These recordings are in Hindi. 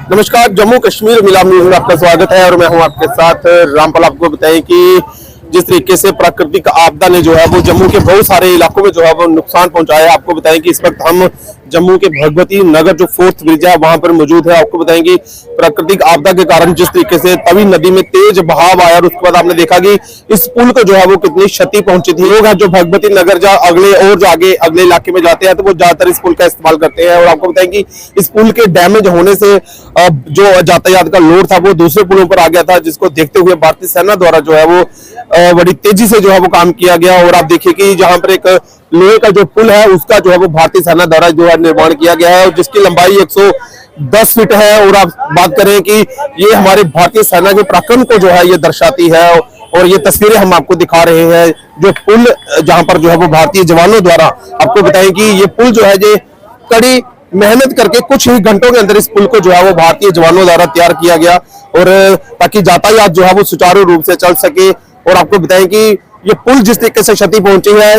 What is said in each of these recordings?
नमस्कार, जम्मू कश्मीर मिलाप न्यूज में आपका स्वागत है और मैं हूं आपके साथ रामपाल। आपको बताएं कि जिस तरीके से प्राकृतिक आपदा ने जो है वो जम्मू के बहुत सारे इलाकों में जो है वो नुकसान पहुंचाया है। आपको बताएं कि इस वक्त हम जम्मू के भगवती नगर जो 4th ब्रिज है वहां पर मौजूद है। आपको बताएं कि प्राकृतिक आपदा के कारण जिस तरीके से तवी नदी में तेज बहाव आया और उसके बाद आपने देखा कि इस पुल को जो है वो कितनी क्षति पहुंची थी। लोग जो भगवती नगर जो आगे अगले इलाके में जाते हैं तो वो ज्यादातर इस पुल का इस्तेमाल करते हैं। और आपको बताएं कि इस पुल के डैमेज होने से जो यातायात का लोड था वो दूसरे पुलों पर आ गया था, जिसको देखते हुए भारतीय सेना द्वारा जो है वो बड़ी तेजी से जो है वो काम किया गया। और आप देखिए कि जहां पर एक लोहे का जो पुल है उसका जो है वो भारतीय सेना द्वारा जो है निर्माण किया गया है और जिसकी लंबाई 110 फीट है। और आप बात करें कि ये हमारे भारतीय सेना के पराक्रम को जो है ये दर्शाती है। और ये तस्वीरें हम आपको दिखा रहे हैं जो पुल जहां पर जो है वो भारतीय जवानों द्वारा, आपको बताएं कि ये पुल जो है ये कड़ी मेहनत करके कुछ ही घंटों के अंदर इस पुल को जो है वो भारतीय जवानों द्वारा तैयार किया गया और ताकि यातायात जो है वो सुचारू रूप से चल सके। और आपको बताएं कि ये पुल जिस तरीके से क्षति पहुंची है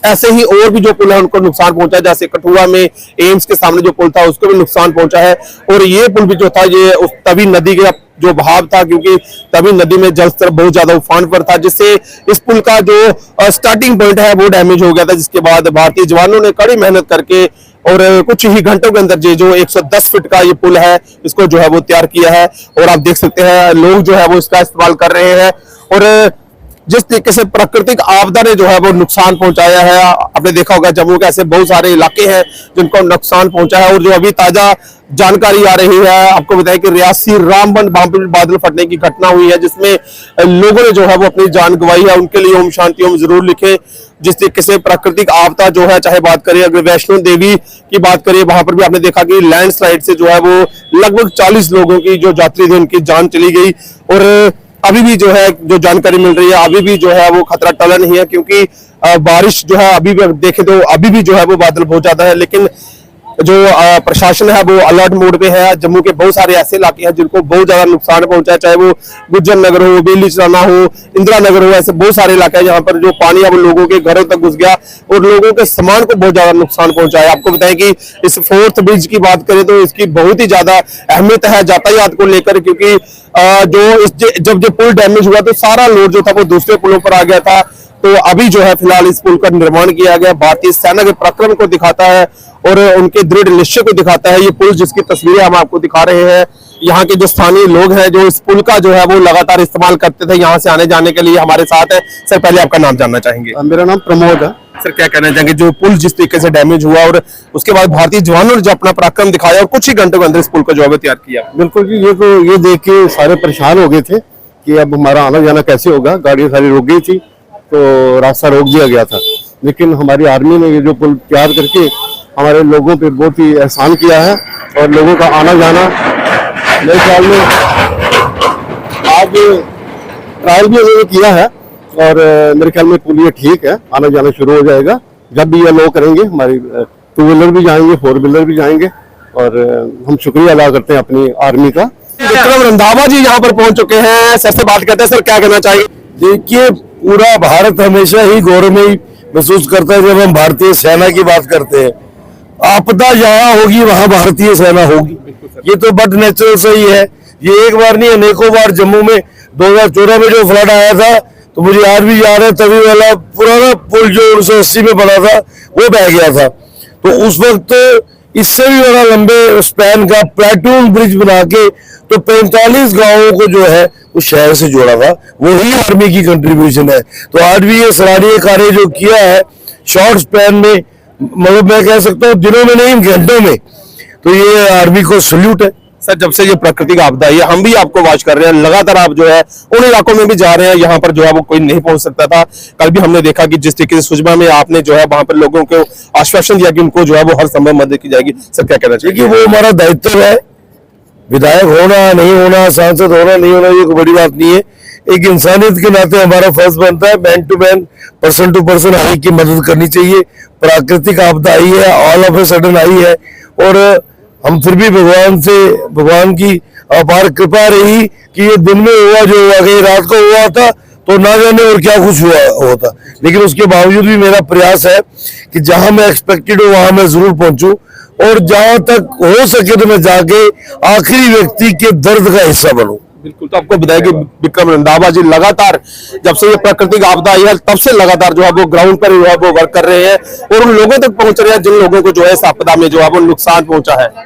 ऐसे ही और भी जो पुल है उनको नुकसान पहुंचा है। जैसे कठुआ में एम्स के सामने जो पुल था उसको भी नुकसान पहुंचा है। और ये पुल भी जो था ये उस तवी नदी का जो बहाव था, क्योंकि तवी नदी में जलस्तर बहुत ज्यादा उफान पर था, जिससे इस पुल का जो स्टार्टिंग पॉइंट है वो डैमेज हो गया था। जिसके बाद भारतीय जवानों ने कड़ी मेहनत करके और कुछ ही घंटों के अंदर जो 110 फीट का ये पुल है इसको जो है वो तैयार किया है। और आप देख सकते हैं लोग जो है वो इसका इस्तेमाल कर रहे हैं। और जिस तरीके से प्राकृतिक आपदा ने जो है वो नुकसान पहुंचाया है, आपने देखा होगा जम्मू के ऐसे बहुत सारे इलाके हैं जिनको नुकसान पहुंचा है। और जो अभी ताजा जानकारी आ रही है, आपको बताएं कि रियासी रामबन बादल फटने की घटना हुई है जिसमें लोगों ने जो है वो अपनी जान गंवाई है। उनके लिए ओम शांति ओम जरूर लिखें। जिस तरीके से प्राकृतिक आपदा जो है, चाहे बात करें अगर वैष्णो देवी की बात करें, वहां पर भी आपने देखा कि लैंडस्लाइड से जो है वो लगभग 40 लोगों की जो यात्री थे उनकी जान चली गई। और अभी भी जो है जो जानकारी मिल रही है अभी भी जो है वो खतरा टला नहीं है, क्योंकि बारिश जो है अभी भी देखें तो अभी भी जो है वो बादल बहुत ज्यादा है। लेकिन जो प्रशासन है वो अलर्ट मोड पे है। जम्मू के बहुत सारे ऐसे इलाके हैं जिनको बहुत ज्यादा नुकसान पहुंचा है, चाहे वो गुज्जर नगर हो, बेली चराना हो, इंदिरा नगर हो, ऐसे बहुत सारे इलाके हैं जहां पर जो पानी है वो लोगों के घरों तक घुस गया और लोगों के सामान को बहुत ज्यादा नुकसान पहुंचा है। आपको बताएं कि इस 4th ब्रिज की बात करें तो इसकी बहुत ही ज्यादा अहमियत है यातायात को लेकर, क्योंकि जब जो पुल डैमेज हुआ तो सारा लोड जो था वो दूसरे पुलों पर आ गया था। तो अभी जो है फिलहाल इस पुल का निर्माण किया गया, भारतीय सेना के पराक्रम को दिखाता है और उनके दृढ़ निश्चय को दिखाता है ये पुल, जिसकी तस्वीरें हम आपको दिखा रहे हैं। यहाँ के जो स्थानीय लोग हैं जो इस पुल का जो है वो लगातार इस्तेमाल करते थे यहाँ से आने जाने के लिए, हमारे साथ है। सर, पहले आपका नाम जानना चाहेंगे? मेरा नाम प्रमोद है। सर, क्या कहना चाहेंगे जो पुल जिस तरीके से डैमेज हुआ और उसके बाद भारतीय जवानों ने जो अपना पराक्रम दिखाया और कुछ ही घंटों के अंदर इस पुल को जो है तैयार किया? बिल्कुल जी, ये देख के सारे परेशान हो गए थे कि अब हमारा आना जाना कैसे होगा। गाड़ियां सारी रुक गई थी तो रास्ता रोक दिया गया था। लेकिन हमारी आर्मी ने ये जो पुल तैयार करके हमारे लोगों पे बहुत ही एहसान किया है और लोगों का आना जाना, मेरे ख्याल में आज ट्रायल भी उन्होंने किया है और मेरे ख्याल में पुल ये ठीक है, आना जाना शुरू हो जाएगा। जब भी ये लोग करेंगे हमारी 2 व्हीलर भी जाएंगे, 4 व्हीलर भी जाएंगे और हम शुक्रिया अदा करते हैं अपनी आर्मी का। विक्रम रंधावा जी यहाँ पर पहुंच चुके हैं, सर से बात करते हैं। सर, क्या कहना चाहिए? देखिए, पूरा भारत हमेशा ही गौरवमयी महसूस करता है जब हम भारतीय सेना की बात करते हैं। आपदा जहाँ होगी वहाँ भारतीय सेना होगी, ये तो बट नेचुरल सही है। ये एक बार नहीं अनेकों बार जम्मू में 2014 में जो फ्लड आया था तो मुझे आज भी याद है, तभी वाला पुराना पुल जो 1980 में बना था वो बह गया था। तो उस वक्त इससे भी बड़ा लंबे स्पैन का प्लेटून ब्रिज बना के तो 45 गांवों को जो है उस शहर से जोड़ा था। वही आर्मी की कंट्रीब्यूशन है। तो आज भी ये सराहनीय कार्य जो किया है शॉर्ट स्पैन में, मतलब मैं कह सकता हूँ दिनों में नहीं घंटों में, तो ये आर्मी को सल्यूट है। सर, जब से ये प्राकृतिक आपदा है हम भी आपको वॉच कर रहे हैं, लगातार आप जो है उन इलाकों में भी जा रहे हैं यहाँ पर जो है वो कोई नहीं पहुंच सकता था। कल भी हमने देखा कि जिस तरीके से सुजमा में आपने जो है वहां पर लोगों को आश्वासन दिया कि उनको जो है वो हर संभव मदद की जाएगी। सर, क्या कहना चाहिए? वो हमारा दायित्व है। विधायक होना नहीं होना, सांसद होना नहीं होना, ये कोई बड़ी बात नहीं है। एक इंसानियत के नाते हमारा फर्ज बनता है man to man, person to person हर की मदद करनी चाहिए। प्राकृतिक आपदा आई है, ऑल ऑफ ए सडन आई है और हम फिर भी भगवान की अपार कृपा रही कि ये दिन में हुआ जो हुआ, कहीं रात को हुआ था तो ना जाने और क्या कुछ हुआ होता। लेकिन उसके बावजूद भी मेरा प्रयास है कि जहां मैं एक्सपेक्टेड हूँ वहां मैं जरूर पहुंचूं, और जहां तक हो सके तो मैं जाके आखिरी व्यक्ति के दर्द का हिस्सा बनूं। बिल्कुल। तो आपको बताया कि विक्रम रंधावा जी लगातार जब से ये प्राकृतिक आपदा आई है तब से लगातार जो है वो ग्राउंड पर जो है वो वर्क कर रहे हैं और उन लोगों तक पहुंच रहे हैं जिन लोगों को जो है इस आपदा में जो है वो नुकसान पहुंचा है।